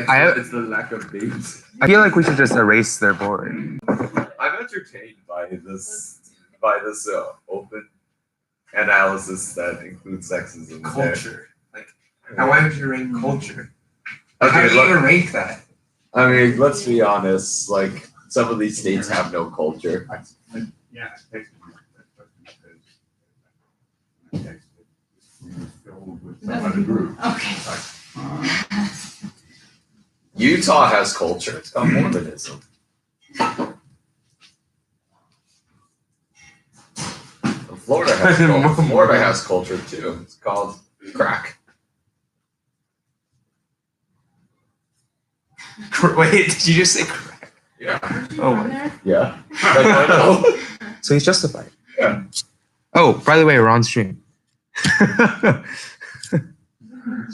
it's the lack of things. I feel like we should just erase their board. I'm entertained by this open analysis that includes sexism. Culture. Like, why would you rank culture? Okay, How do you even rank that? I mean, let's be honest. Like, some of these states have no culture. Yeah, I texted you that question because I texted filled with some other group. Okay. Utah has culture. It's got Mormonism. Florida has culture. Florida has culture too. It's called crack. Wait, did you just say crack? Yeah. Oh, Yeah. I know. so he's justified. Yeah. Oh, by the way, we're on stream.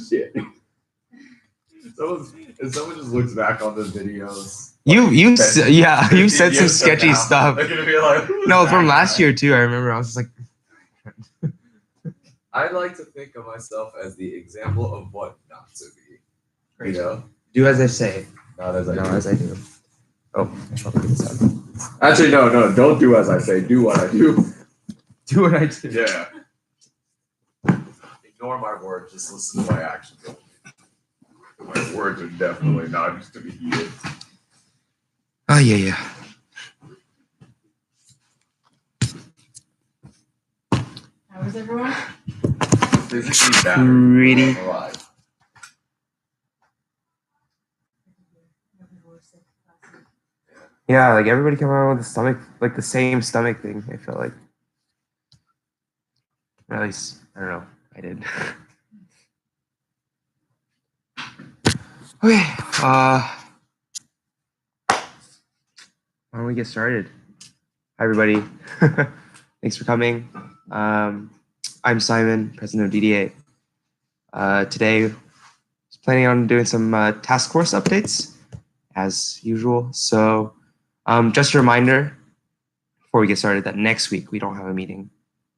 Shit. If someone just looks back on the videos. You said some years from sketchy now, stuff. They're gonna be like, No, from last year too. I remember I was like, I like to think of myself as the example of what not to be. You know, do as I say, not as I not do. as I do. Oh, I should probably put this out. Actually, no, don't do as I say. Do what I do. Do what I do. Yeah. Ignore my words. Just listen to my actions. My words are definitely not just to be heeded. Oh yeah. How is everyone? Physically bad. Pretty. Alive. Yeah, like everybody came out with the stomach, like the same stomach thing. I felt like, or at least I don't know. I did. Okay. Why don't we get started? Hi, everybody. Thanks for coming. I'm Simon, president of DDA. Today, I was planning on doing some task force updates, as usual. So, just a reminder before we get started that next week we don't have a meeting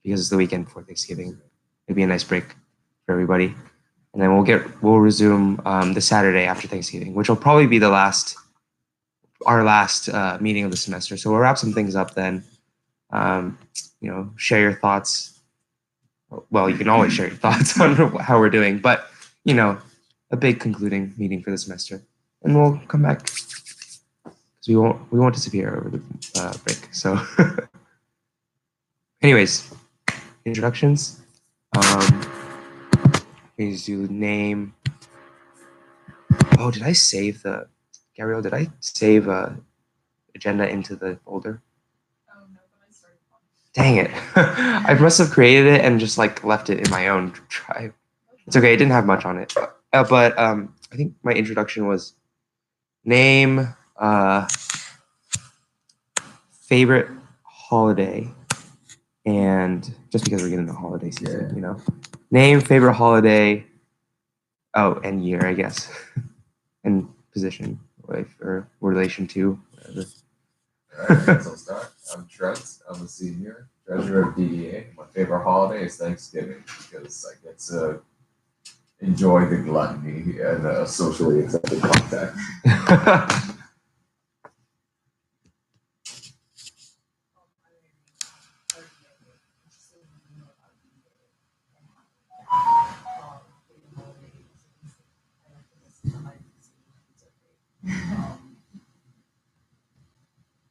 because it's the weekend before Thanksgiving. It'd be a nice break for everybody, and then we'll resume the Saturday after Thanksgiving, which will probably be our last meeting of the semester. So we'll wrap some things up then. Share your thoughts. Well, you can always share your thoughts on how we're doing, but a big concluding meeting for the semester, and we'll come back because we won't disappear over the break. So, anyways, introductions. Please do name. Oh, did I save Gabrielle? Did I save agenda into the folder? Oh no, but I started one. Dang it. I must have created it and just like left it in my own drive. It's okay. It didn't have much on it. But I think my introduction was name favorite holiday. And just because we're getting the holiday season, name favorite holiday. Oh, and year, I guess. And position or relation to. Whatever. All right, I guess I'll start. I'm Trent. I'm a senior, treasurer of DDA. My favorite holiday is Thanksgiving because I get to enjoy the gluttony and socially accepted contact.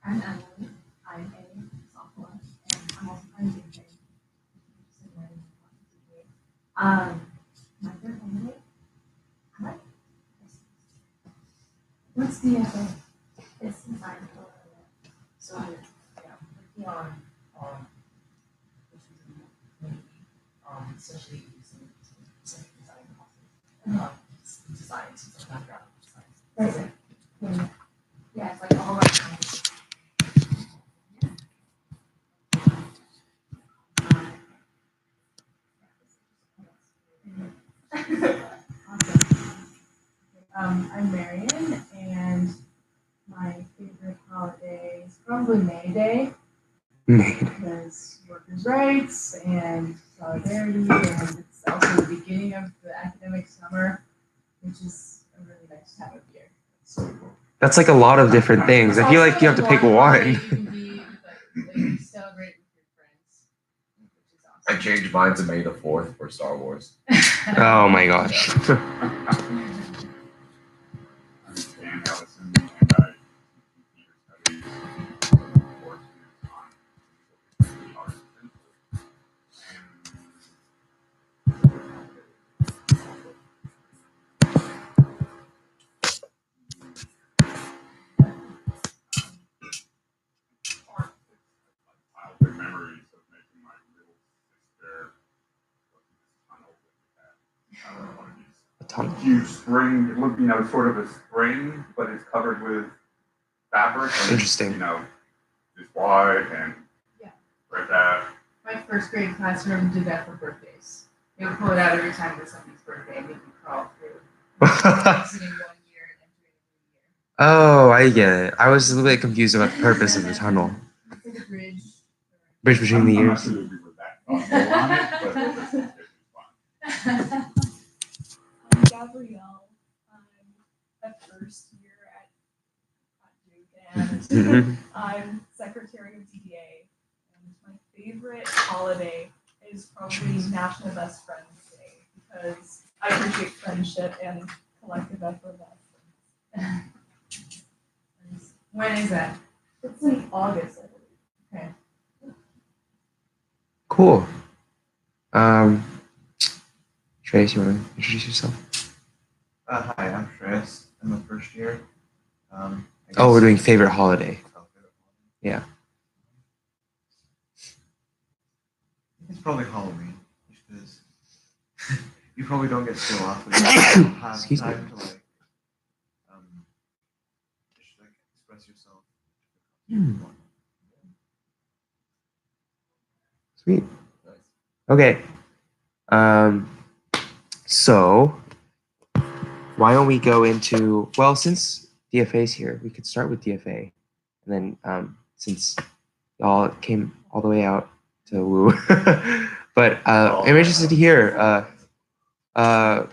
I'm Emily. I'm a sophomore, and I'm also from DJing. My favorite holiday? I like what's the it's design holiday. So yeah, working on especially using design designs, background designs. Right. Yeah, it's like all that kind of I'm Marion, and my favorite holiday is probably May Day because workers' rights and solidarity, and it's also the beginning of the academic summer, which is a really nice next time of year. So cool. That's like a lot of different things. I feel like you have to pick one. You can be like you celebrate with your friends, which is I awesome. changed mine to May the 4th for Star Wars. Oh my gosh. I'm Dan Ellison, and I computer studies courses on arts and childhood memories of making my little sister tunnel with one of these A ton. huge spring. It looked, sort of a spring, but it's covered with fabric. And Interesting. It's wide and Yeah. like that. My first grade classroom did that for birthdays. They would pull it out every time it was somebody's birthday and make you crawl through. Exiting 1 year and entering a Oh, I get it. I was a little bit confused about the purpose of the tunnel. new year. It's like a bridge. Bridge between the I'm not years. sure that we were that thoughtful on it, but it was fun. I'm Gabrielle. I'm a first year at Duke, and Mhm. I'm secretary of DDA. And my favorite holiday is probably National Best Friends Day because I appreciate friendship and collective effervescence. When is that? It's in August, I believe. Okay. Cool. Trace, you want to introduce yourself? Hi, I'm Shreyas. I'm a first year. I Oh, we're guess- doing favorite holiday. Oh, favorite holiday. Yeah. I think it's probably Halloween, because you probably don't get to go off when you don't have Excuse me. time to just express yourself. Sweet. Nice. Okay. So why don't we go into, well, since DFA's here, we could start with DFA. And then since y'all came all the way out to woo. But I'm interested to hear tell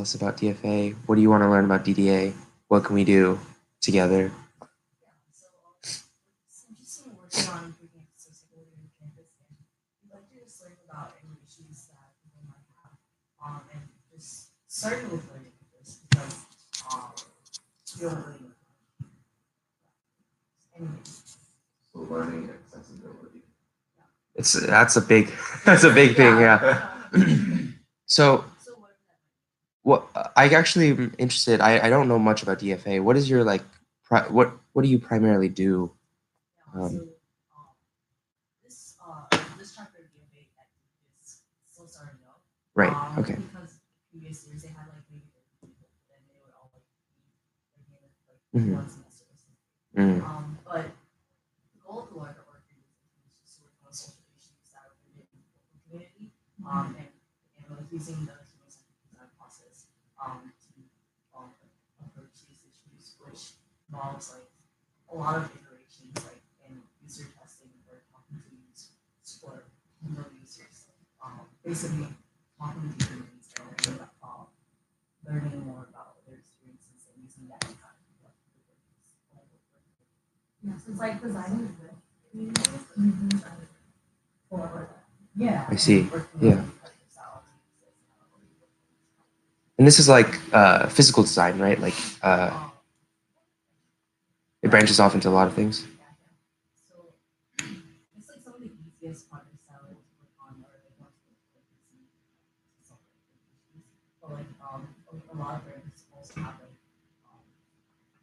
us about DFA. What do you want to learn about DDA? What can we do together? So interesting working on improving accessibility on campus, and we'd like to just learn about any issues that people might have, and just starting with learning this because you don't really know. Anyways. So learning accessibility. That's a big thing, yeah. So what I actually am interested, I don't know much about DFA. What is your what do you primarily do? This chapter of DFA is still starting out. Right. Okay. Because previous years they had maybe 30 people, and they would all Mhm. one semester or something. Mm. But the goal of the larger work group is just to work on social issues that are within the local community, and using the human-centered design process to approach these issues, which involves a lot of iterations, and user testing or talking to users or users, basically talking to humans and learning more about their experiences and using that to kind of Yeah, so it's like designing with communities. Yeah. I see. Working Yeah. on personalities. And this is physical design, right? It branches off into a lot of things. So it's some of the easiest part of salad to work on or once you solve issues. But a lot of brands also have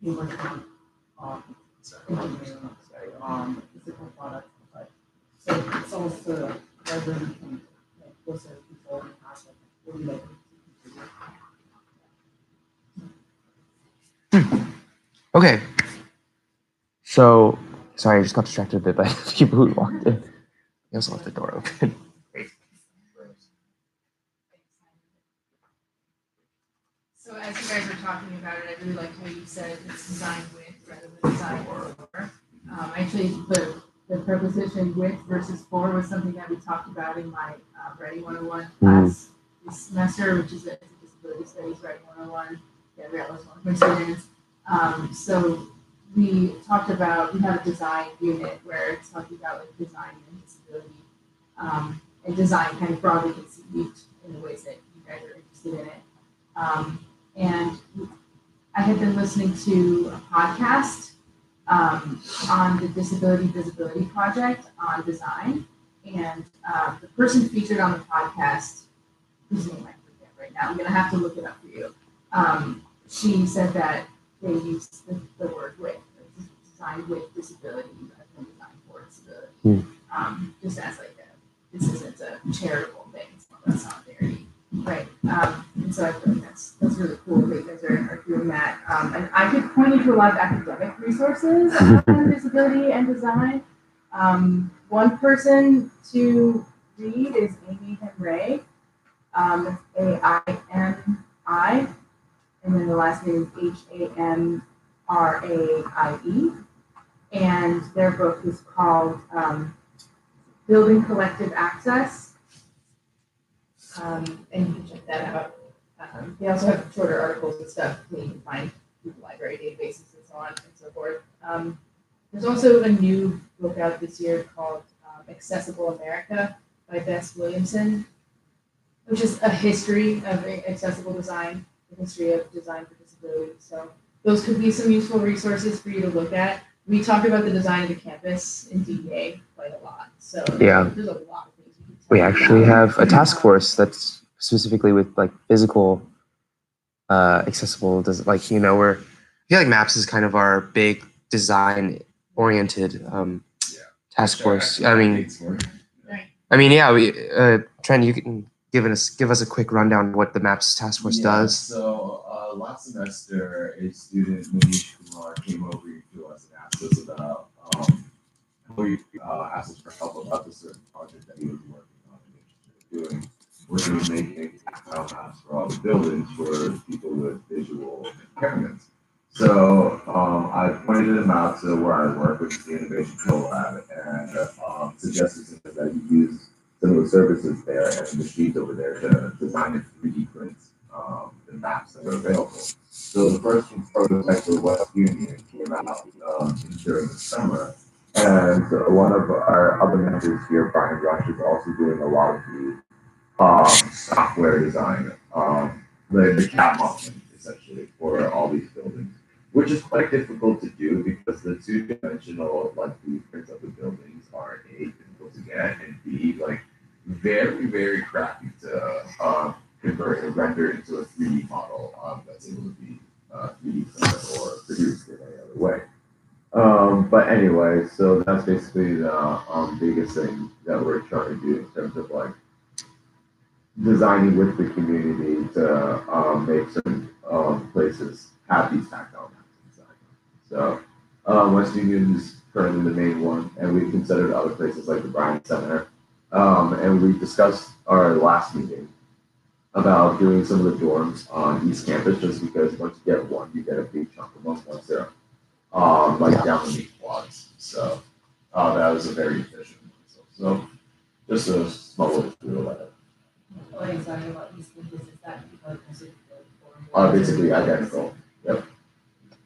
you work on physical products, but so it's also whether we can go to people and ask what we like to contribute. Okay. So sorry, I just got distracted a bit by the people who walked in. They also left the door open. So as you guys were talking about it, I really liked how you said it's designed with rather than designed for. Actually, the preposition with versus for was something that we talked about in my Ready 101 class. this semester, which is a disability studies writing 101. Gabrielle was one of my students. So we talked about, we have a design unit where it's talking about like design and disability, and design kind of broadly conceived in the ways that you guys are interested in it. And I had been listening to a podcast on the Disability Visibility Project on design, and the person featured on the podcast, whose name I forget right now, I'm gonna have to look it up for you. She said that they use the word with, like, design with disability rather than design for disability. Just as like this isn't a charitable thing, it's not a solidarity, right? And so I feel like that's really cool that you guys are doing that. And I could point you to a lot of academic resources on disability and design. One person to read is Amy Henry. That's A-I-N-I, and then the last name is H-A-M-R-A-I-E. And their book is called Building Collective Access. And you can check that out. They also have shorter articles and stuff that you can find through the library databases and so on and so forth. There's also a new book out this year called Accessible America by Bess Williamson, which is a history of accessible design, the history of design for disability. So those could be some useful resources for you to look at. We talk about the design of the campus in DEA quite a lot. So Yeah. there's a lot of things we can We talk actually about. have a task force that's specifically with like physical, accessible, like, you know, I feel like MAPS is kind of our big design oriented task force. I mean, yeah, Trent, you can give us a quick rundown of what the MAPS task force does. So last semester, a student, Manish Kumar, came over to us and asked us about asked us for help about the certain project that he was working on and interested in doing, which was making tactile maps for all the buildings for people with visual impairments. So I pointed him out to where I work, which is the Innovation Co-Lab, and suggested to him that he use some of the services there and the machines over there to design and 3D print the maps that are available. So the first prototype for West Union came out during the summer, and one of our other members here, Brian Rush, is also doing a lot of the software design, the CAD modeling essentially for all these buildings, which is quite difficult to do because the two-dimensional like blueprints of the buildings are A, difficult to get, and B, like very, very crappy to convert and render into a 3D model that's able to be 3D printed or produced in any other way. But anyway, so that's basically the biggest thing that we're trying to do in terms of like designing with the community to make certain places have these tactile maps inside. So West Union is currently the main one, and we've considered other places like the Bryant Center. And we discussed our last meeting about doing some of the dorms on East Campus, just because once you get one, you get a big chunk of them once they're down the quads. So that was a very efficient one. So just a small way to do it. What are you talking about these things? Is that because Basically identical. Yep.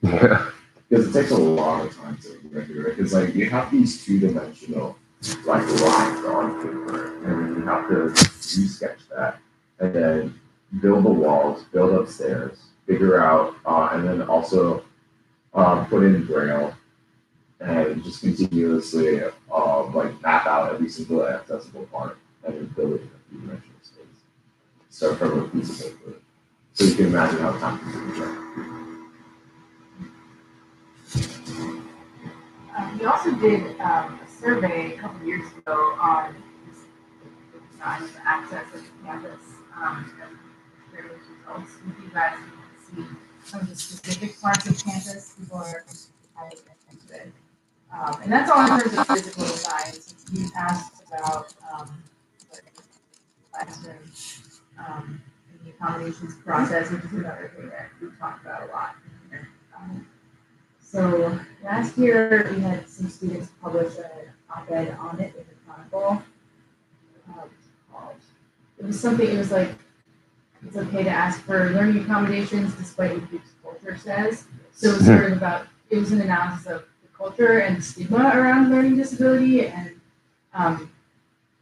Yeah. Because it takes a lot of time to render it. Because like you have these two-dimensional like lines on paper, and then you have to resketch that, and then build the walls, build upstairs, figure out, and then also put in Braille, and just continuously like map out every single accessible part, and then build it in a three-dimensional space. Start from a piece of paper, so you can imagine how time-consuming it is. We also did a survey a couple of years ago on the design and the access of the campus. And share those results with you guys. You can see some of the specific parts of campus people are having attention to it. And that's all in terms of physical design. So you asked about the classroom and the accommodations process, which is another thing that we talked about a lot here. So last year we had some students publish an op-ed on it in the Chronicle. It was something. It was like it's okay to ask for learning accommodations despite what Duke's culture says. So it's sort of about, it was an analysis of the culture and stigma around learning disability and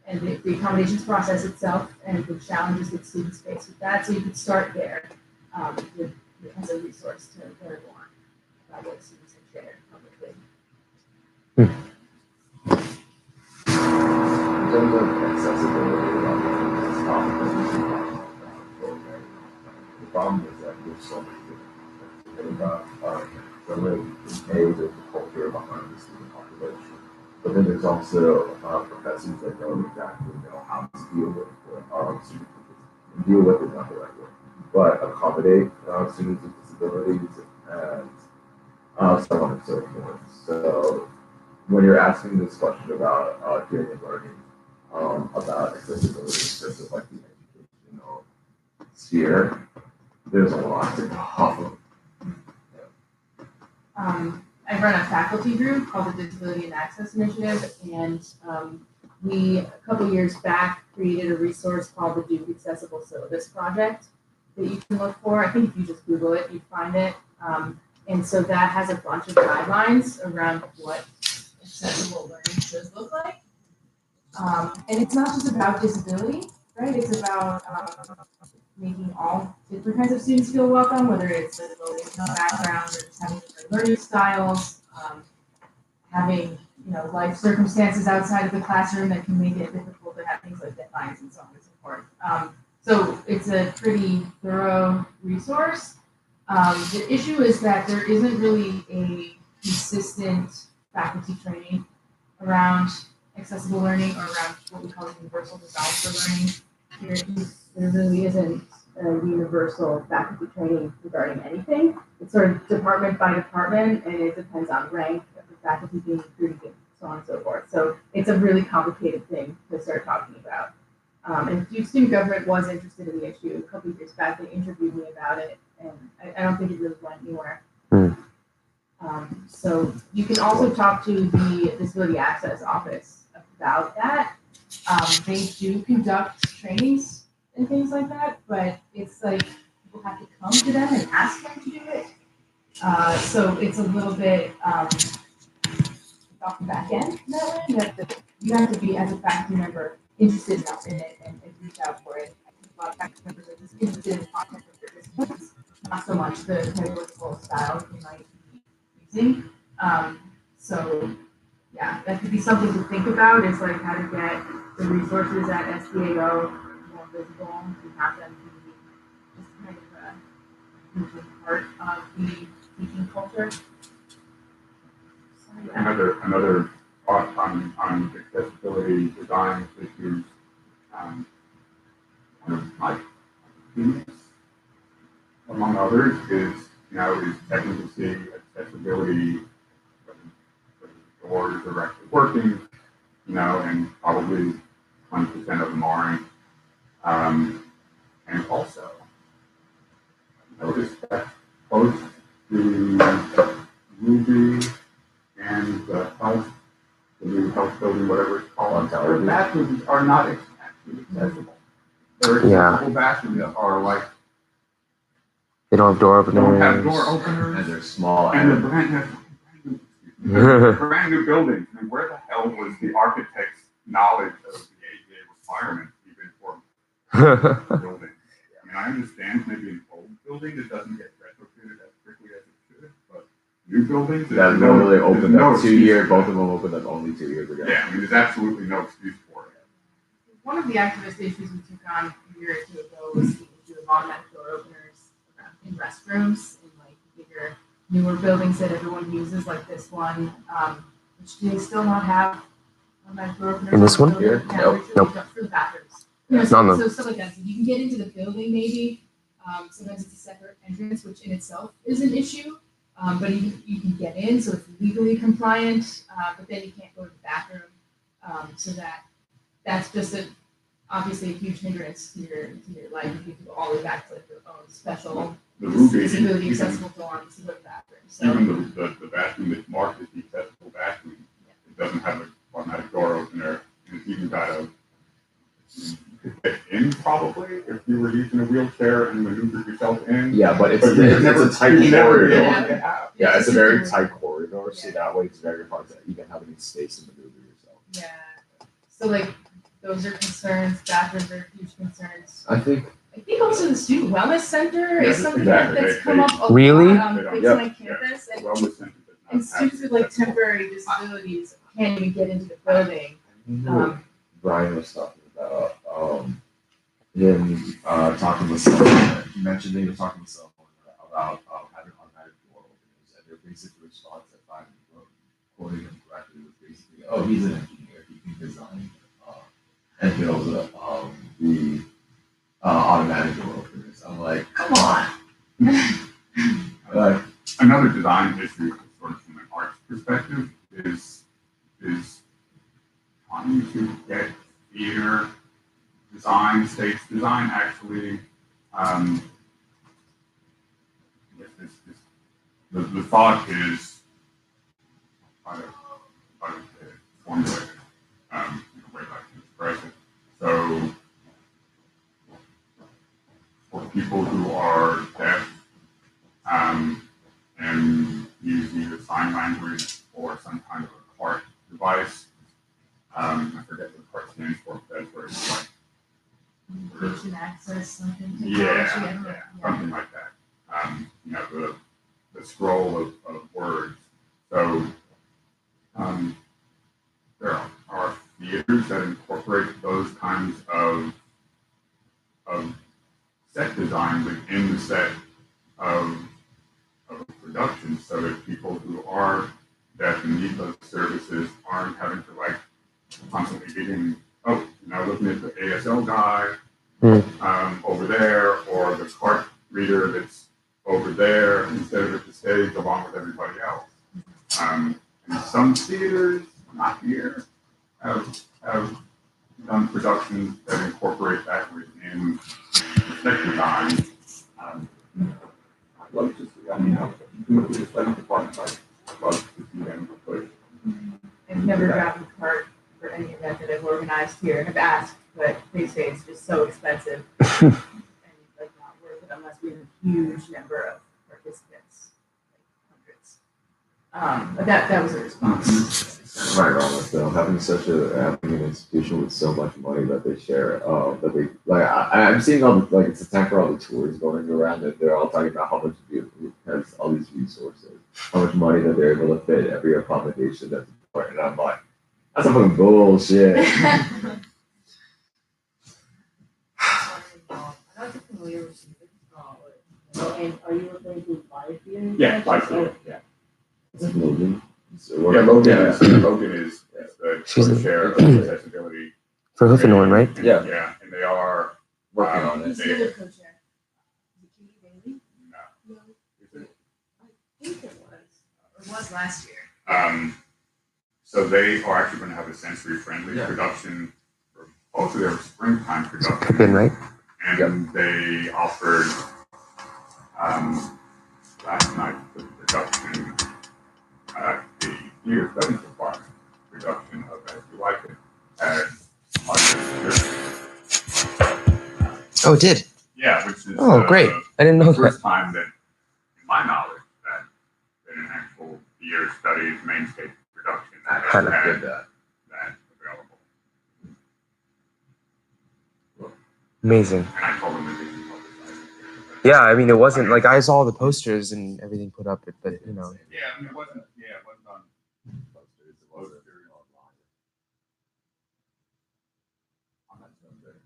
the accommodations process itself and the challenges that students face with that. So you could start there as a resource to learn more about what students have shared publicly. In terms of accessibility, this topic that we should talk about program, the problem is that there's so many different things about the age of the culture behind the student population. But then there's also professors that don't exactly know how to deal with students and deal with it not the right way, but accommodate students with disabilities and so on and so forth. So when you're asking this question about hearing and learning, about accessibility in terms of like the educational sphere, there's a lot to cover. I run a faculty group called the Disability and Access Initiative, and we, a couple years back, created a resource called the Duke Accessible Syllabus Project that you can look for. I think if you just Google it, you'd find it. And so that has a bunch of guidelines around what accessible learning should look like. And it's not just about disability, right? It's about making all different kinds of students feel welcome, whether it's a low income background or just having different learning styles, having life circumstances outside of the classroom that can make it difficult to have things like deadlines and so on and so forth. So it's a pretty thorough resource. The issue is that there isn't really a consistent faculty training around accessible learning or around what we call universal design for learning. There really isn't a universal faculty training regarding anything. It's sort of department by department, and it depends on rank of the faculty being recruited, and so on and so forth. So it's a really complicated thing to start talking about. And Duke student government was interested in the issue a couple of years back. They interviewed me about it, and I don't think it really went anywhere. So you can also talk to the Disability Access Office about that. They do conduct trainings and things like that, but it's like people have to come to them and ask them to do it. So it's a little bit off the back end that way. You have to be, as a faculty member, interested enough in it and reach out for it. I think a lot of faculty members are just interested in content for participants, not so much the pedagogical style you might be using. So yeah, that could be something to think about, is like how to get the resources at SDAO more visible and have them be just kind of a part of the teaching culture. So, yeah. Another thought on accessibility design issues, one of my students, among others, is checking to see accessibility when the doors are actually working, and probably 20% of them aren't. And also, I noticed that both the Ruby and the new health building, whatever it's called, their bathrooms are not actually accessible. Their accessible bathrooms are like, They don't have door don't have openers. door openers, And they're small and the and brand new buildings. I mean, where the hell was the architect's knowledge of the ADA requirements even for buildings? I mean, I understand maybe an old building that doesn't get retrofitted as quickly as it should, but new buildings that literally opened up 2 years. Both of them opened up only 2 years ago. Yeah, I mean, there's absolutely no excuse for it. One of the activist issues we took on a year or two ago was the issue of automatic door openers in restrooms in like bigger, newer buildings that everyone uses, like this one, which do they still not have automatic door openers? In this one? Here? Yeah, Nope. nope. For the bathrooms. So stuff like that. So you can get into the building maybe. Sometimes it's a separate entrance, which in itself is an issue. But you can get in, so it's legally compliant, but then you can't go to the bathroom. So that's just obviously a huge hindrance to your life. You have to go all the way back to like your own special The Ruby, disability even accessible dorms to go to the bathroom. So the bathroom that's marked as the accessible bathroom, it doesn't have an automatic door opener, and it's even got you could get in in probably if you were using a wheelchair and maneuvered yourself in. Yeah, but it's But you could a tight you'd never be corridor. able to get out. Yeah, it's a very tight corridor, so that way it's very hard to even have any space to maneuver yourself. Yeah. So like those are concerns. Bathrooms are huge concerns. I think I think also the student wellness center is Yeah, something exactly. that's They- come up a Really? lot on They don't- places Yep. on campus, and, Wellness center does not and have students with like accessible- temporary disabilities can't even get into the building. Brian was talking about him talking with someone. He mentioned they were talking with someone about having automatic door openers, and their basic response at time, quoting him correctly, was basically, "Oh, he's an engineer. He can design and build the automatic door openers." I'm like, come on. Like, Another design issue, sort of from an arts perspective, is trying to get theater design, stage design actually. The thought is try to formulate it in a way that I can express it. So for people who are deaf and use either sign language or some kind of a cart device, I forget what the cart stands for, but that's where it's like Patient access, something. Technology, yeah, I don't know. yeah, something like that. You know, the scroll of words. So there are theaters that incorporate those kinds of set design within the set of production, so that people who are deaf and need those services aren't having to like constantly getting, oh, now looking at the ASL guy over there, or the cart reader that's over there instead of at the stage along with everybody else. And some theaters, not here, have done productions that incorporate that within the set design. I'd love to see, I mean, even if we just like department, I'd love to see them push. I've never grabbed a cart for any event that I've organized here, and I've asked, but they say it's just so expensive and like not worth it unless we have a huge number of participants, like hundreds. But that was a response. right wrong with them having having an institution with so much money that they share. That they like. I'm seeing all the, like, it's a time for all the tours going around, and they're all talking about how much it has all these resources, how much money that they're able to fit every accommodation that's important. And I'm like, that's some fucking bullshit. I'm not too familiar with and are you referring to live theater? Yeah, like, yeah. It's like Logan. Yeah, Logan is the She's a- co-chair of accessibility. For Hoofenhorn, right? And- Yeah. Yeah, and they are Working on it. Who's the other co-chair? Is it Katie Bailey? no, No, is it? I think it was. Or was last year. So they are actually going to have a sensory-friendly production for both of their springtime Pippin, productions, right? and they offered last night the production at the theater studies department production of As You Like It as audience. Oh, it did. Yeah, which is Oh, great. I didn't know the that. first time that, in my knowledge, that an actual theater studies main stage production I has kind of had did that. that available. Amazing. And I told them that they should publicize it. Yeah, I mean, it wasn't like I saw the posters and everything put up, but you know. Yeah, I mean, it wasn't on posters, it was online. On that Sunday.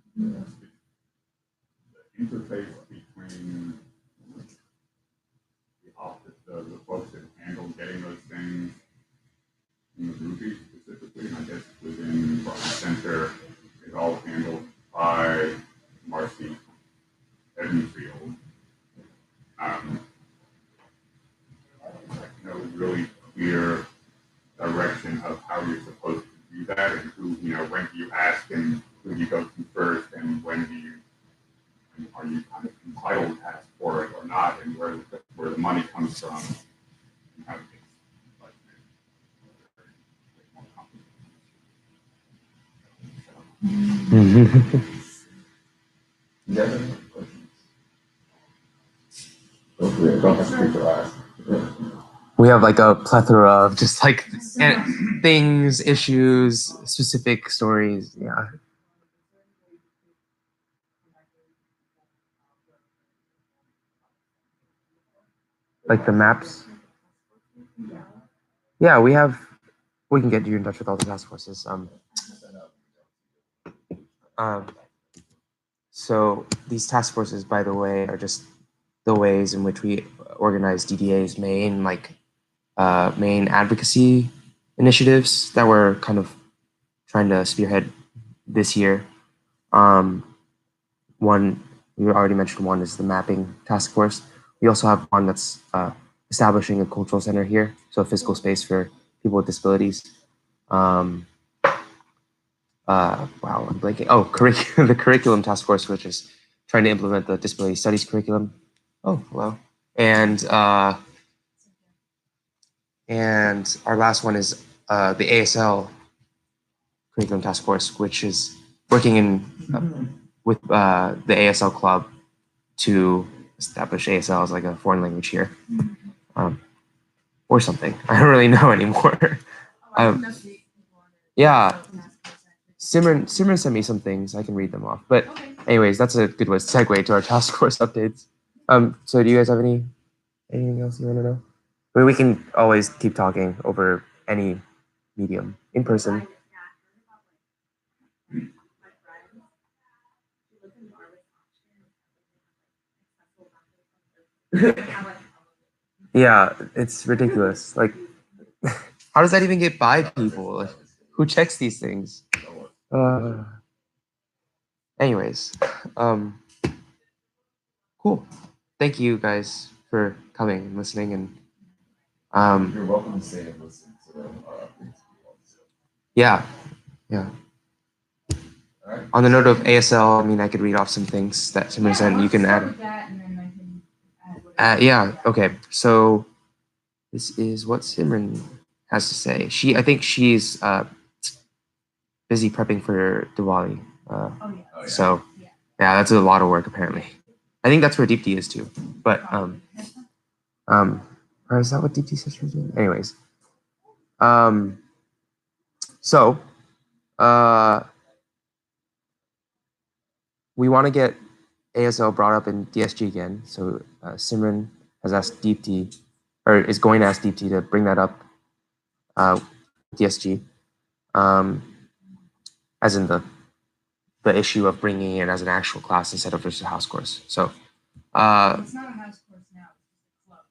The interface between the office, the folks that handle getting those things in the Ruby specifically, and I guess within the center, is all handled by Marcy Edenfield. No really clear direction of how you're supposed to do that, and who, when do you ask, and who do you go to first, and when do you, and are you kind of entitled to ask for it or not, and where the money comes from, and how it gets like more complicated. Don't have to speak the last. We have like a plethora of just like things, issues, specific stories. Yeah. Like the maps. Yeah, we can get you in touch with all the task forces. So these task forces, by the way, are just the ways in which we organize DDA's main advocacy initiatives that we're kind of trying to spearhead this year. One, we already mentioned one is the mapping task force. We also have one that's establishing a cultural center here, so a physical space for people with disabilities. Wow, I'm blanking. Oh, the curriculum task force, which is trying to implement the disability studies curriculum. Oh, hello. And our last one is the ASL curriculum task force, which is working with the ASL club to establish ASL as like a foreign language here, or something. I don't really know anymore. Yeah, Simran sent me some things. I can read them off. But anyways, that's a good segue to our task force updates. So do you guys have anything else you want to know? I mean, we can always keep talking over any medium in person. Yeah, it's ridiculous. Like, how does that even get by people? Like, who checks these things? Anyways, cool. Thank you guys for coming and listening, and You're welcome to stay and listen to things. yeah. All right. On the note of ASL, I mean, I could read off some things that Simran said. You can add. Yeah. Okay. So this is what Simran has to say. I think she's busy prepping for Diwali. Oh, yeah. So yeah, that's a lot of work apparently. I think that's where Deepti is too. But or is that what Deepti said she was doing? Anyways, so we want to get ASL brought up in DSG again. So Simran has asked Deepti, or is going to ask Deepti to bring that up DSG, as in the issue of bringing it as an actual class instead of just a house course. So It's not a house course now. It's a club.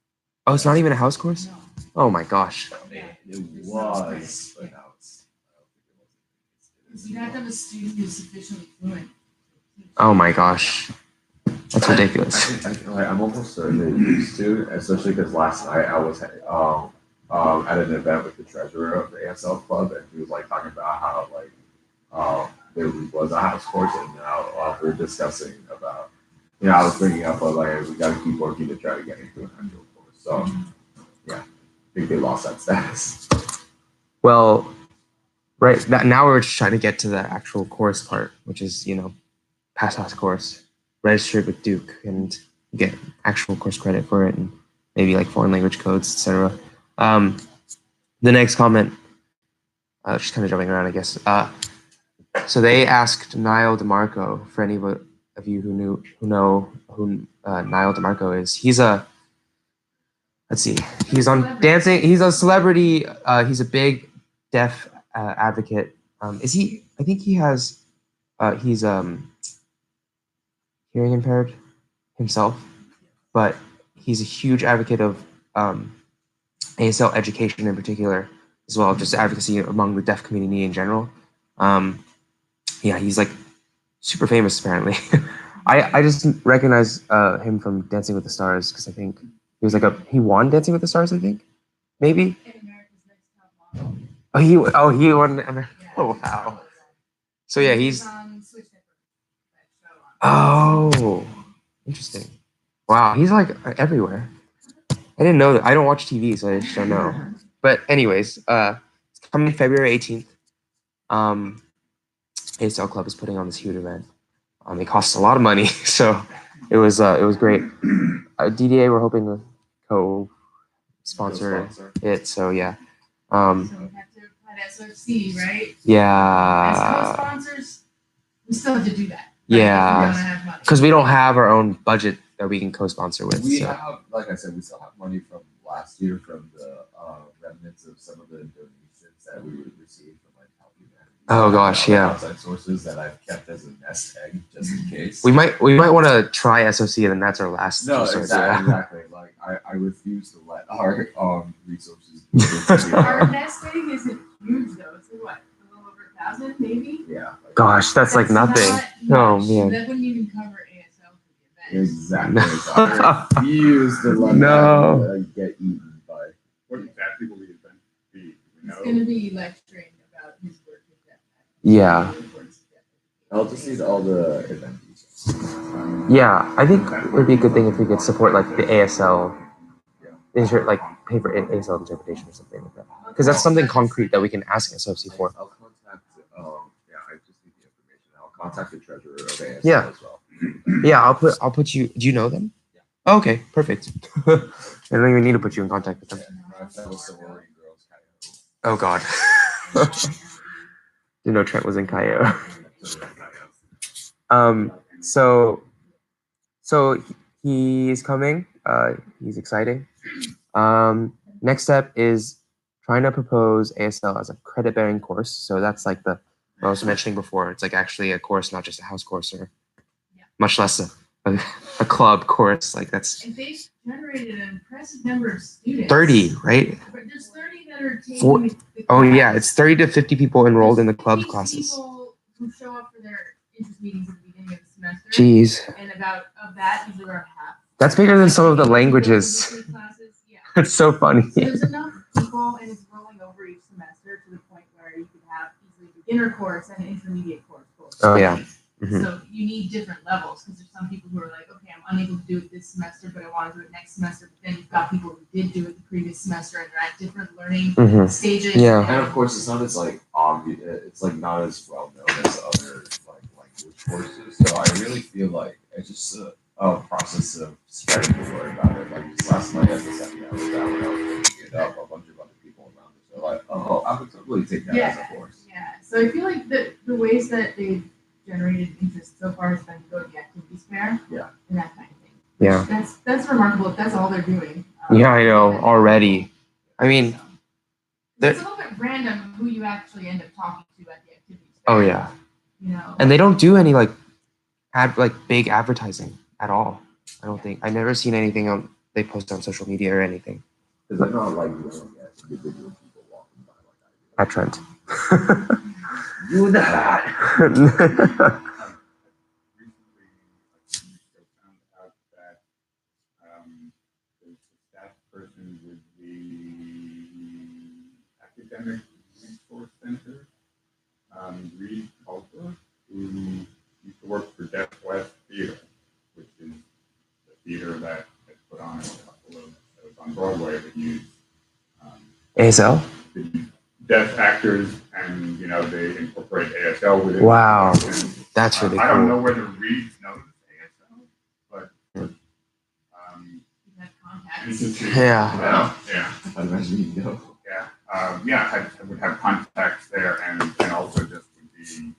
oh, it's not even a house course? No. Oh my gosh. It was, but now it's. You have to have a student who's sufficiently fluent. Oh my gosh. That's ridiculous. I'm almost certain they used to, especially because last night I was at an event with the treasurer of the ASL club, and he was like talking about how there was a house course, and now we're discussing about, I was bringing up like we got to keep working to try to get into an actual course. So yeah, I think they lost that status. Well, right now we're just trying to get to the actual course part, which is pass house course, registered with Duke, and get actual course credit for it, and maybe like foreign language codes, etc. The next comment, just kind of jumping around, I guess. So they asked Niall DeMarco, for any of you who know who Niall DeMarco is. He's he's on Dancing. He's a celebrity. He's a big deaf advocate. Is he? I think he has. He's hearing impaired himself, but he's a huge advocate of ASL education in particular, as well as just advocacy among the deaf community in general. Yeah, he's like super famous apparently. I just recognize him from Dancing with the Stars because I think he was he won Dancing with the Stars, I think, maybe. He won. Oh wow. So yeah, he's. Oh, interesting. Wow, he's like everywhere. I didn't know that. I don't watch TV, so I just don't know. But anyways, it's coming February 18th. ASL Club is putting on this huge event. It costs a lot of money, so It was great. DDA, we're hoping to co-sponsor it. So yeah. So we have to apply to SOC, right? As Yeah. co-sponsors, we still have to do that. right? Yeah. If we don't have money. Because we don't have our own budget that we can co-sponsor with. We So. have, like I said, we still have money from last year from the remnants of some of the donations that we would receive from like Health Humanity. Oh, gosh, and yeah. outside sources that I've kept as a nest egg just in case. We might want to try SOC, and then that's our last. No, resource, exactly. Like I refuse to let our resources. Our nest egg isn't huge though. It's like what, a little over 1,000 maybe? Yeah. Gosh, that's like nothing. not Oh, much. man. That wouldn't even cover ASL for the event. Exactly. So I refuse to let No. that get eaten by. What exactly will the event be? Do we He's know? gonna be lecturing about his work with them. Yeah. I'll just need all the event details. Yeah, I think it would be a good thing if we could support like the ASL, like pay for ASL interpretation or something like that. Because that's something concrete that we can ask SOC for. I'll contact. I just need the information. I'll contact the treasurer of ASL Yeah. as well. Yeah, I'll put you. Do you know them? Yeah. Oh, okay, perfect. I don't even need to put you in contact with them. My fellow sorority girls, Oh God. Didn't know Trent was in Cayo. So he's coming. He's exciting. Next step is trying to propose ASL as a credit-bearing course. So that's like what I was mentioning before. It's like actually a course, not just a house course, or much less a club course. Like that's. And they've generated an impressive number of students. 30, right? But there's 30 that are taking Four- the Oh class. yeah, it's 30 to 50 people enrolled in the There's club's 50 classes. People who show up for their interest meetings at the beginning of the semester. Jeez, And about of that, usually around half. that's bigger than some of the languages. Classes, yeah. It's so funny. So there's enough people, and it's rolling over each semester to the point where you could have easily a beginner course and an intermediate course. Oh, yeah. Mhm. So you need different levels because there's some people who are like, okay, I'm unable to do it this semester, but I want to do it next semester. But then you've got people who did do it the previous semester, and they're at different learning Mhm. stages. Yeah. And of course, it's not as like obvious. It's like not as well known as other like language courses. So I really feel like it's just a process of spreading the word about it. Like just last night at the seminar, when I was picking it up, a bunch of other people around us are like, "Oh, I would totally take that as a course." Yeah. So I feel like the ways that they've generated interest so far has been to go to the activities fair. Yeah. And that kind of thing. Yeah. That's remarkable if that's all they're doing. Yeah, I know already. I mean, It's a little bit random who you actually end up talking to at the activities fair. oh yeah, You know. and they don't do any like big advertising at all. I don't think I've never seen anything on they post on social media or anything. Because they're not like looking at individual people walking by like I At Trent. do. that. Recently, I found out that the staff person with the academic resource center, Reed Culper, who used to work for Deaf West Theater, which is the theater that had put on a couple of shows on Broadway that used ASL. the deaf actors, and they incorporate ASL with it. Wow. And, That's really I don't know cool. whether Reed knows ASL, but You've had contacts. interesting. Yeah. Yeah. I'd imagine you know. I would have contacts there, and also just would be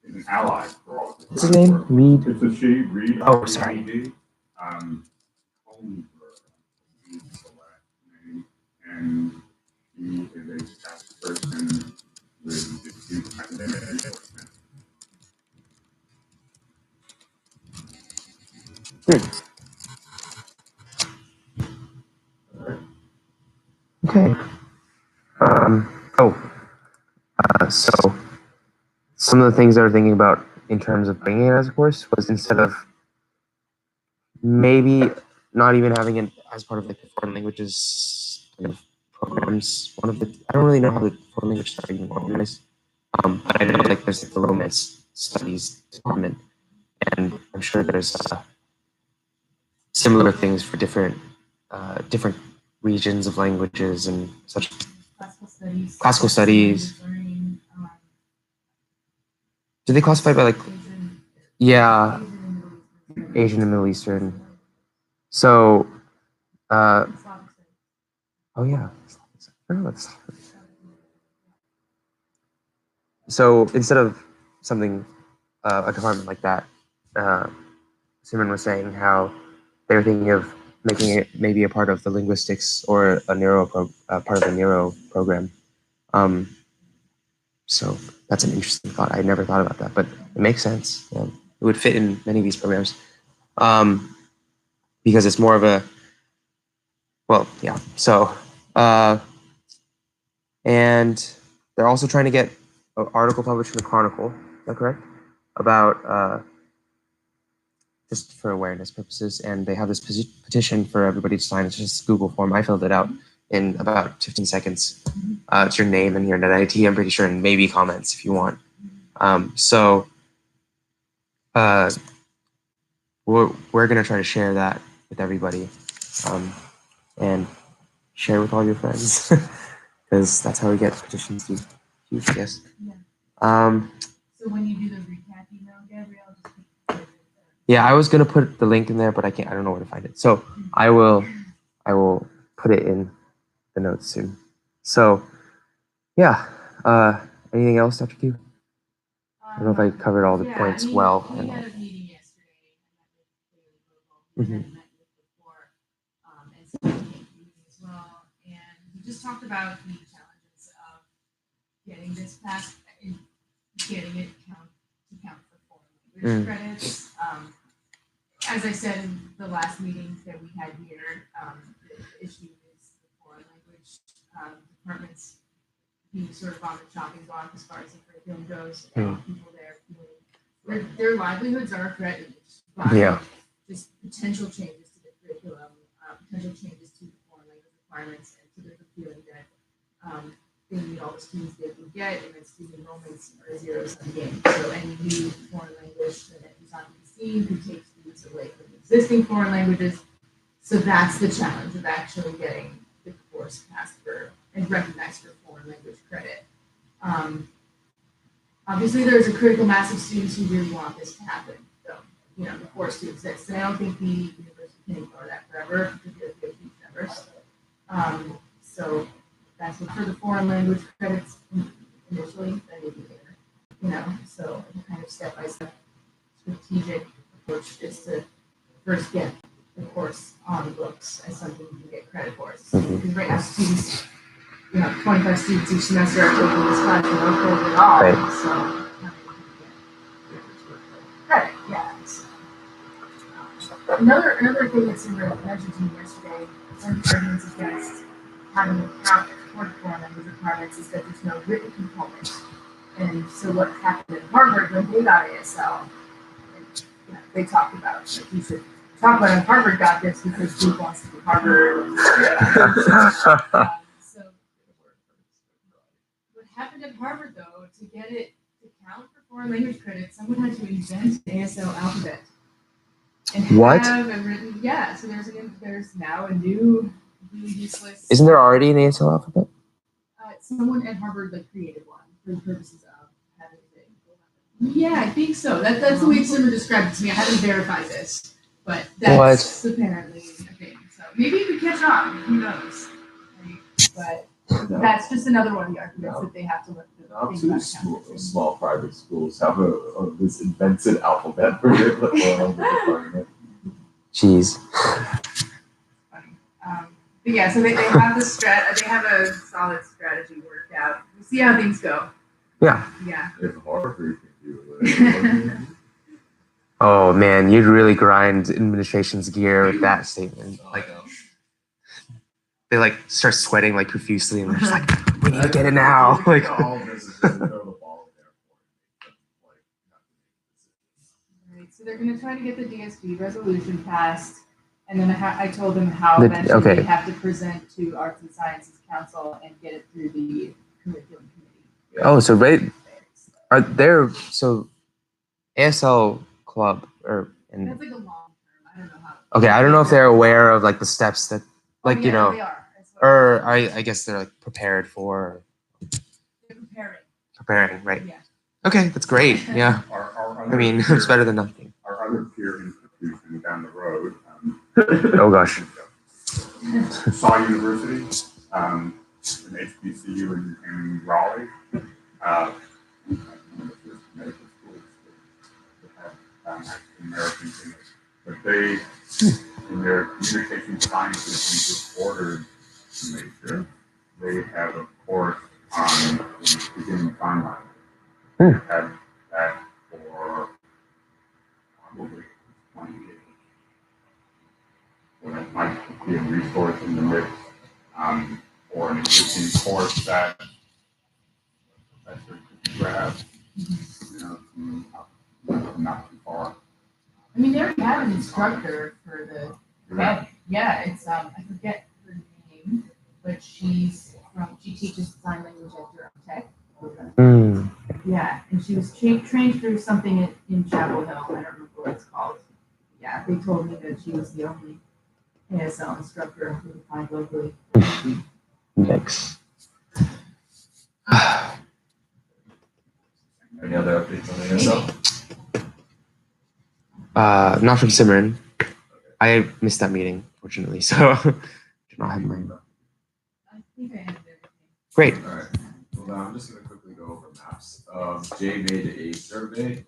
an ally for all of this. What's his name? Reed. It's a she, Reed. Oh, sorry. R-E-E-D. Holmberg, is the last name, and he is a staff person with the student academic resource center. Okay. So some of the things I was thinking about in terms of bringing it as a course was instead of maybe not even having it as part of like the foreign languages kind of programs. I don't really know how the foreign languages are even organized. But I know like there's like the Romance Studies department, and I'm sure there's similar things for different regions of languages and such. Classical studies. Learning, Do they classify by like Yeah, Asian and Middle Eastern. So, oh yeah. I don't know what's- So instead of something, a department like that, Simon was saying how they were thinking of making it maybe a part of the linguistics or a part of the neuro program. So that's an interesting thought. I never thought about that, but it makes sense. Yeah. It would fit in many of these programs because it's more of a, well, yeah. So, and they're also trying to get an article published in the Chronicle. Is that correct? About just for awareness purposes, and they have this petition for everybody to sign. It's just a Google form. I filled it out in about 15 seconds. It's your name and your net ID, I'm pretty sure, and maybe comments if you want. So we're going to try to share that with everybody and share with all your friends because that's how we get petitions to huge, I guess. Yeah. Um, So when you do the recap email, Gabrielle, just put it yeah, I was going to put the link in there, but I don't know where to find it. So I will put it in the notes soon. So yeah, anything else, Dr. Q? I don't know if I covered all the points well. We had a meeting yesterday, Mhm. and met with before, and so we came to the meeting as well. And we just talked about the challenges of getting this passed and getting it to count for foreign language credits. As I said in the last meeting that we had here, the issue is the foreign language departments being sort of on the chopping block as far as the curriculum goes. People there feeling their livelihoods are threatened by just potential changes to the curriculum, potential changes to the foreign language requirements, and so there's a feeling that they need all the students they can get, and that student enrollments are zeros sum game. So any new foreign language that is on the scene could take students away from existing foreign languages. So that's the challenge of actually getting the course passed for and recognized for foreign language credit. Obviously, there's a critical mass of students who really want this to happen, though, the course to exist. And I don't think the university can ignore that forever because there's huge numbers. So that's what for the foreign language credits initially, then maybe later. So a kind of step-by-step strategic approach is to first get the course on the books as something you can get credit for. Because right now students, 25 students each semester are taking this class and no credit at all. Right. So credit, yeah. So, another thing that Simba mentioned to me yesterday, one of the arguments against having a count toward foreign language requirements is that there's no written component. And so what happened at Harvard when they got ASL, they talked about that you should talk about how Harvard got this because Duke wants to be Harvard. So what happened at Harvard though, to get it to count for foreign language credits, someone had to invent the ASL alphabet. And What? have a written, yeah, so there's now a new really useless. Isn't there already an ASL alphabet? Someone at Harvard created one for the purposes of having it. Yeah, I think so. That's the way Simmer described it to me. I haven't verified this, but that's apparently a thing. So maybe it could catch on. Who knows? Right? But that's just another one of the arguments that they have to look at. Now two small private schools have this invented alphabet for their department. Jeez. Funny. But yeah, so they have they have a solid strategy worked out. We'll see how things go. Yeah. Yeah. If Harvard can do it. Oh man, you'd really grind administration's gear with that statement. They start sweating profusely, and they're just like, "We need to get it now!" All this is just throw the ball in there. Right, so they're going to try to get the DSP resolution passed, and then I told them how The- eventually okay. they have to present to Arts and Sciences Council and get it through the curriculum committee. Oh, so are there ASL club That's like a long term. I don't know how. okay? I don't know if they're aware of the steps that They are. or I guess they're prepared for They're preparing. right? Yeah. Okay, that's great. Yeah. Our I mean, other it's better than nothing. Our other peer institution down the road, Oh gosh. Saw University, an HBCU in Raleigh. One of the first medical schools that have African Americans in it. But they, in their communication sciences and disorders major, they have a course on the beginning timeline. They've had that for probably 20 years. So that might be a resource in the mix or an existing course that a professor could grab, not too far. I mean, they already have an instructor for the web. Yeah, it's I forget her name, but she teaches sign language at Durham Tech. Mm. Yeah, and she was trained through something in Chapel Hill. I don't remember what it's called. Yeah, they told me that she was the only ASL instructor who could find locally. Thanks. Any other updates on ASL? Not from Simran. I missed that meeting, fortunately, so do not have my. I think I ended everything. Great. All right. Well, now I'm just going to quickly go over maps. Jay made a survey,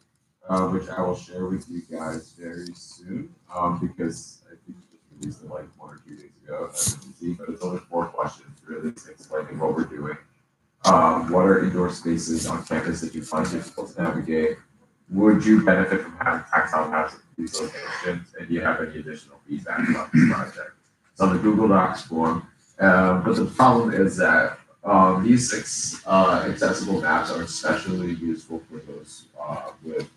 which I will share with you guys very soon, because I think it just released it like 1 or 2 days ago. As you can see, but it's only 4 questions, really, explaining what we're doing. What are indoor spaces on campus that you find difficult to navigate? Would you benefit from having tactile maps at these locations? And do you have any additional feedback about this project? It's on the Google Docs form. But the problem is that these accessible maps are especially useful for those with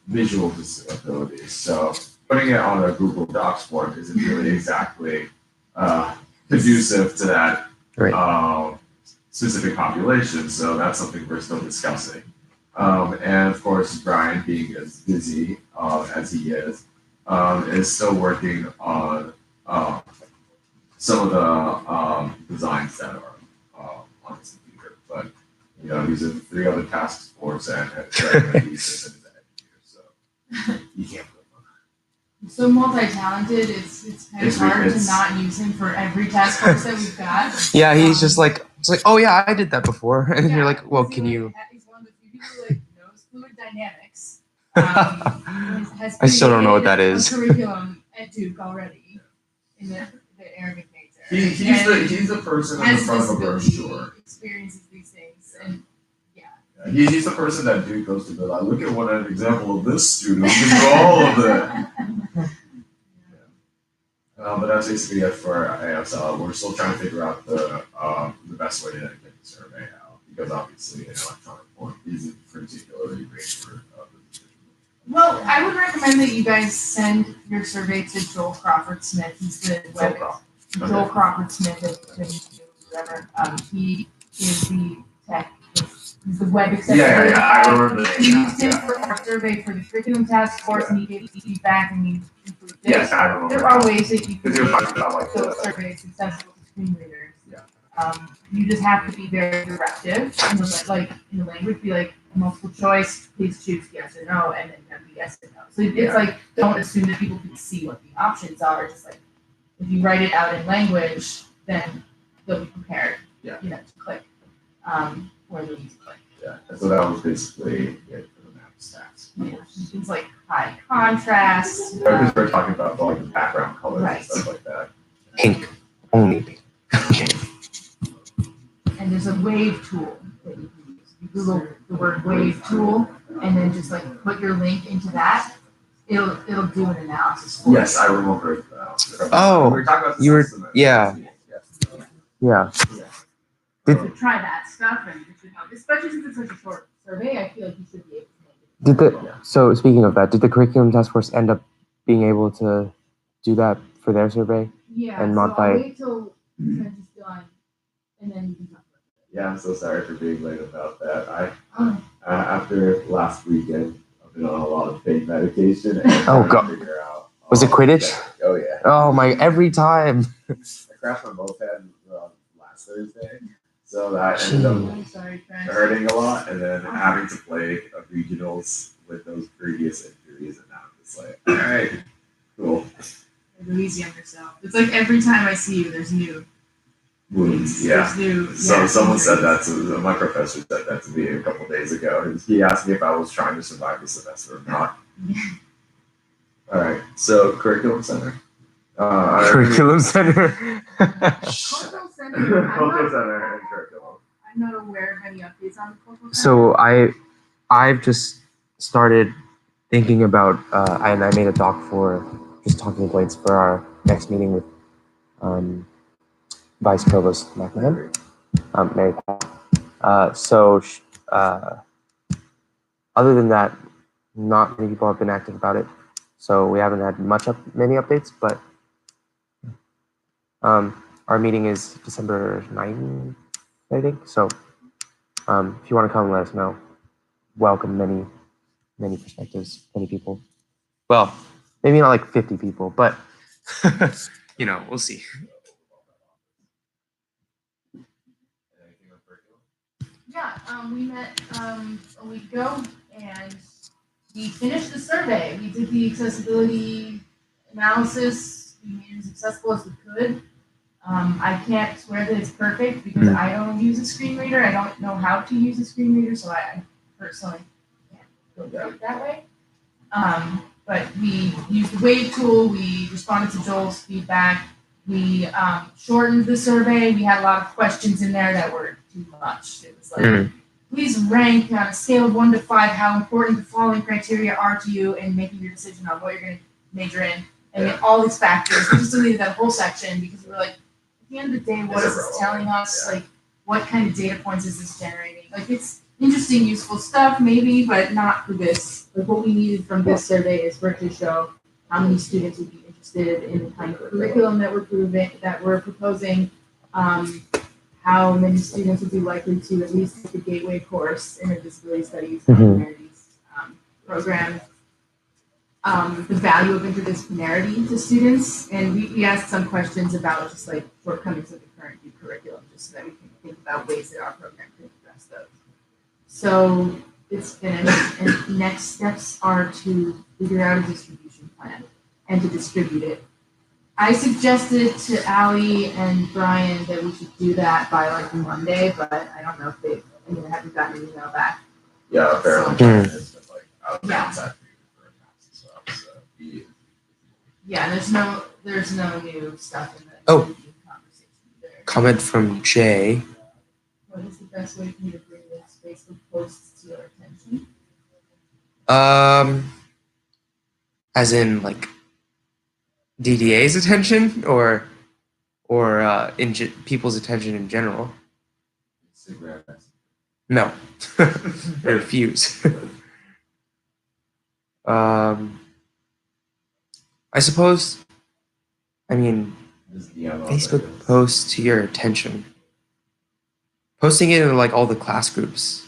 visual disabilities. So putting it on a Google Docs form isn't really exactly conducive to that specific population. So that's something we're still discussing. And of course, Brian, being as busy as he is still working on some of the designs that are on his computer. But he's in 3 other task force and he's an engineer, so you can't blame him. So multi-talented, it's kind of hard to not use him for every task force that we've got. Yeah, he's just like, it's like, oh yeah, I did that before, and you're like, well, can you? He's one of the few people who knows fluid dynamics. I still don't know what that is. Curriculum at Duke already in the Arabic nature. He's the person in the front of a brochure. Experiences these things, and he's the person that Duke goes to be like, look at what an example of this student who can do all of that. But that's basically it for ASL. We're still trying to figure out the best way to get the survey out, because obviously an electronic form isn't particularly great for the Well, I would recommend that you guys send your survey to Joel Crawford Smith. He's the Joel Crawford Smith whatever. He is the tech. He's the web executive. Yeah, I remember that. We used him for our survey for the curriculum task force, and he gave feedback, and we improved it. Yes, I remember. There are ways that you can Because he was make talking about like those surveys accessible to screen readers. Yeah. You just have to be very directive in the language. Be like multiple choice. Please choose yes or no, and then have the yes or no. So it's like, don't assume that people can see what the options are. Just like if you write it out in language, then they'll be prepared. Yeah. To click. Or they'll need to click. Yeah. And so that was basically it for the map stats. Yeah. Things like high contrast. Because we're talking about like the background colors Right. and stuff like that. Pink, only pink. Okay. And there's a wave tool that you can use. You Google the word wave tool and then just like put your link into that. It'll do an analysis for Yes, I remember. Oh, we were talking about the you were- system. yeah. Yeah. So try that stuff and it should help. Especially since it's such a short survey, I feel like you should be able to make it. So speaking of that, did the curriculum task force end up being able to do that for their survey? Yeah, And so modify I'll it. wait till Trent is done and then you can talk about Yeah, I'm so sorry for being late about that. it. After last weekend, I've been on a lot of pain medication and Oh, trying God. to figure out. Was it Quidditch? Oh yeah. Oh my! Every time. I crashed my moped last Thursday, So that ended up Gee. I'm sorry, Trent. hurting a lot, and then having to play regionals with those previous injuries, and now I'm just like, all right, cool. Louise younger self. It's like every time I see you, there's new. Wounds, yeah. There's new. So yeah, someone said injuries. that to my professor said that to me a couple days ago. He asked me if I was trying to survive the semester or not. All right, so curriculum center. Curriculum center. Cultural Center, Cultural center and curriculum. I'm not aware of any updates on the Cultural Center. So I've just started thinking about and I made a doc for just talking points for our next meeting with Vice Provost McMahon, Mary Pat. Other than that, not many people have been active about it, so we haven't had many updates. But our meeting is December 9th, I think. So if you want to come, let us know. Welcome many perspectives, many people. Well, maybe not like 50 people, but we'll see. Anything on curriculum? Yeah, we met a week ago and we finished the survey. We did the accessibility analysis. We made it as accessible as we could. I can't swear that it's perfect because I don't use a screen reader. I don't know how to use a screen reader, so I personally can't go through it that way. But we used the wave tool. We responded to Joel's feedback. We shortened the survey. We had a lot of questions in there that were too much. It was like, please rank on a scale of 1 to 5 how important the following criteria are to you in making your decision on what you're going to major in. And all these factors. We just deleted that whole section because we were like, at the end of the day, what is this telling us? Yeah. Like, what kind of data points is this generating? Like, it's interesting, useful stuff, maybe, but not for this. Like, what we needed from this survey is for it to show how many students would be interested in the kind of curriculum that we're proposing, how many students would be likely to at least take a gateway course in a disability studies and humanities program. The value of interdisciplinarity to students, and we asked some questions about just like shortcomings of the current curriculum, just so that we can think about ways that our program can address those. So it's finished, and next steps are to figure out a distribution plan and to distribute it. I suggested to Allie and Brian that we should do that by like Monday, but I don't know if I haven't gotten an email back. Yeah, apparently it's been like out of bounds after for accounts and stuff. So Yeah, there's no new stuff in the conversation there. Comment from Jay. What is the best way for you to bring this Facebook posts to your attention? As in like DDA's attention, or people's attention in general. Instagram. No, I refuse. I suppose. I mean, Facebook posts to your attention. Posting it in like all the class groups,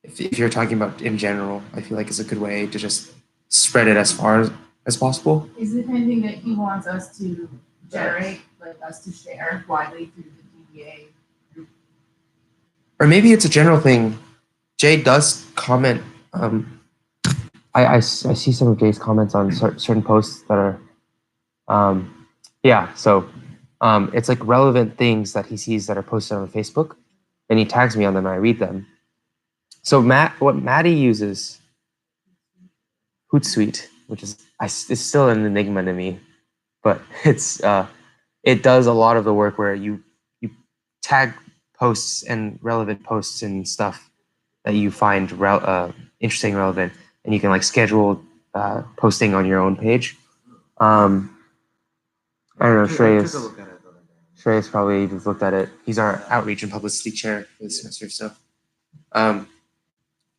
if you're talking about in general, I feel like is a good way to just spread it as far as possible. Is it anything that he wants us to generate, like us to share widely through the DDA group? Or maybe it's a general thing. Jay does comment. I see some of Jay's comments on certain posts that are, So it's like relevant things that he sees that are posted on Facebook, and he tags me on them and I read them. So what Maddie uses, Hootsuite, which is it's still an enigma to me, but it does a lot of the work where you tag posts and relevant posts and stuff that you find interesting, relevant, and you can like schedule posting on your own page. I don't know, Shreyas probably just looked at it. He's our outreach and publicity chair for this semester, so.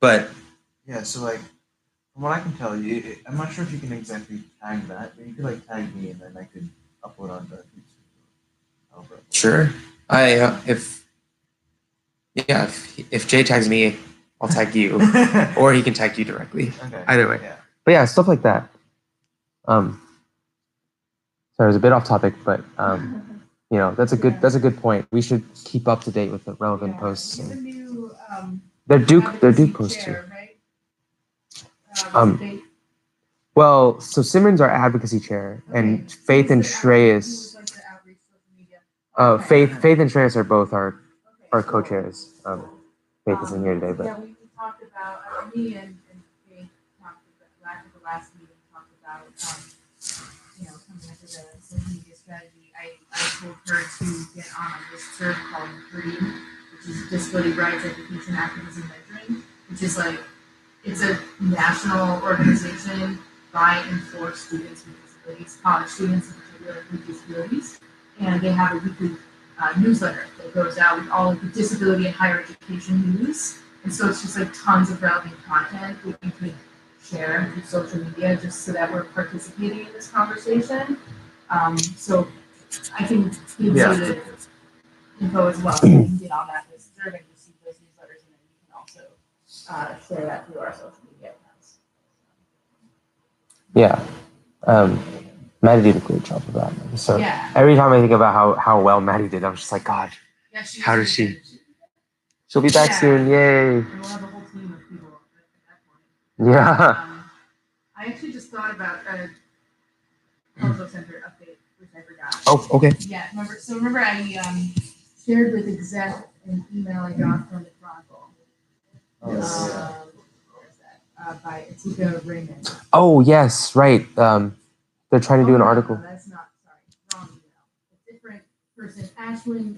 But yeah, so like from what I can tell you, I'm not sure if you can exactly tag that, but you could like tag me and then I could upload on the sure. If Jay tags me, I'll tag you, or he can tag you directly. Okay. Either way. Yeah. But yeah, stuff like that. Sorry, it was a bit off topic, but You know, that's a good point. We should keep up to date with the relevant posts. You're the new They're Duke advocacy posts too. chair, right? Um, Well, so Simran's our advocacy chair, and Faith and Shreyas. Faith and Shreyas are both our co-chairs. Faith isn't here today, Yeah, but we talked about, me and Faith talked about, after the last meeting, talked about, coming up with a social media strategy. I told her to get on a listserv called GBM, which is Disability Rights Education Activism Mentoring, which is like, it's a national organization by and for students with disabilities, college students in particular with disabilities, and they have a weekly newsletter that goes out with all of the disability and higher education news. And so it's just like tons of relevant content that we could share through social media just so that we're participating in this conversation. So I can give you the info as well. So you can get on that list and receive those newsletters, and then you can also share that through our social media accounts. yeah. Maddie did a great job of that. So Yeah. every time I think about how well Maddie did, I'm just like, God, Yeah, she how was does really she? good. She'll be back Yeah. soon. Yay. And we'll have a whole team of people at that point. Yeah. I actually just thought about a Cultural Center update, which I forgot. Oh, okay. Yeah, remember I shared with exec an email I got from the Chronicle. Where is that? By Atika Raymond. Oh, yes, right. They're trying to do an article. No, that's not, sorry, wrong email. A different person, Ashwin,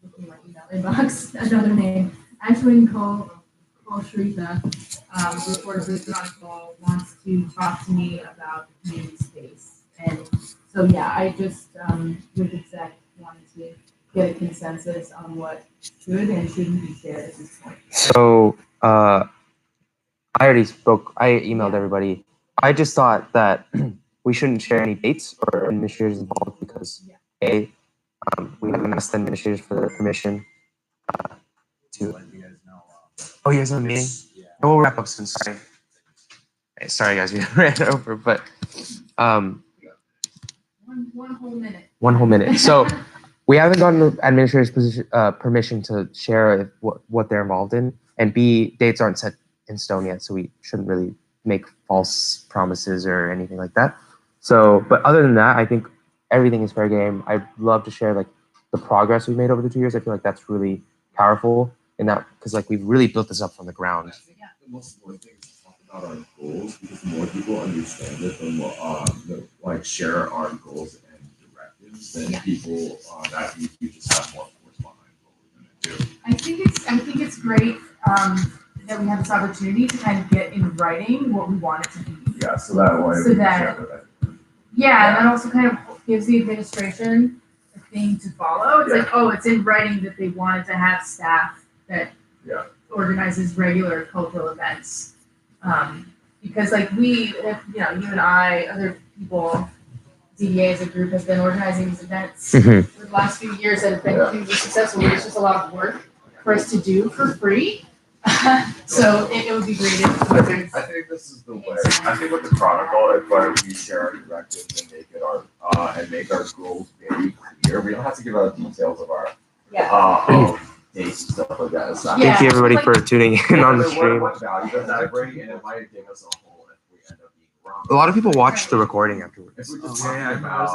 looking at my email inbox, another name. Ashwin Shrita, reporter for the Chronicle, wants to talk to me about the community space. And so, yeah, I just, with exec, wanted to get a consensus on what should and shouldn't be shared at this point. So, I emailed everybody. I just thought that we shouldn't share any dates or administrators involved because we haven't asked the administrators for the permission to. Oh, you guys have a meeting? Oh, we'll wrap up soon. Sorry. Hey, sorry, guys, we ran over, but One whole minute. 1 whole minute. So we haven't gotten the administrator's permission to share what they're involved in, and B, dates aren't set in stone yet, so we shouldn't really make false promises or anything like that. So, but other than that, I think everything is fair game. I'd love to share like the progress we've made over the 2 years. I feel like that's really powerful in that because like we've really built this up from the ground. I think the most important thing is to talk about our goals because more people understand it, the more share our goals and directives, then people that you just have more force behind what we're gonna do. I think it's great that we have this opportunity to kind of get in writing what we want it to be. Yeah, so that way So we can that- share that. Yeah, and that also kind of gives the administration a thing to follow. It's like, oh, it's in writing that they wanted to have staff that organizes regular cultural events. Because like you and I, other people, DDA as a group has been organizing these events for the last few years that have been hugely successful, but it's just a lot of work for us to do for free. So it would be great if I think this is the way. I think with the Chronicle, if we share our directives and make it our goals very clear, we don't have to give out details of our dates and stuff like that. It's not. Thank you everybody for tuning in on the stream. What value does that bring? And it might give us a hole if we end up being wrong. A lot of people watch the recording afterwards. If we just Oh, yeah, talk I was about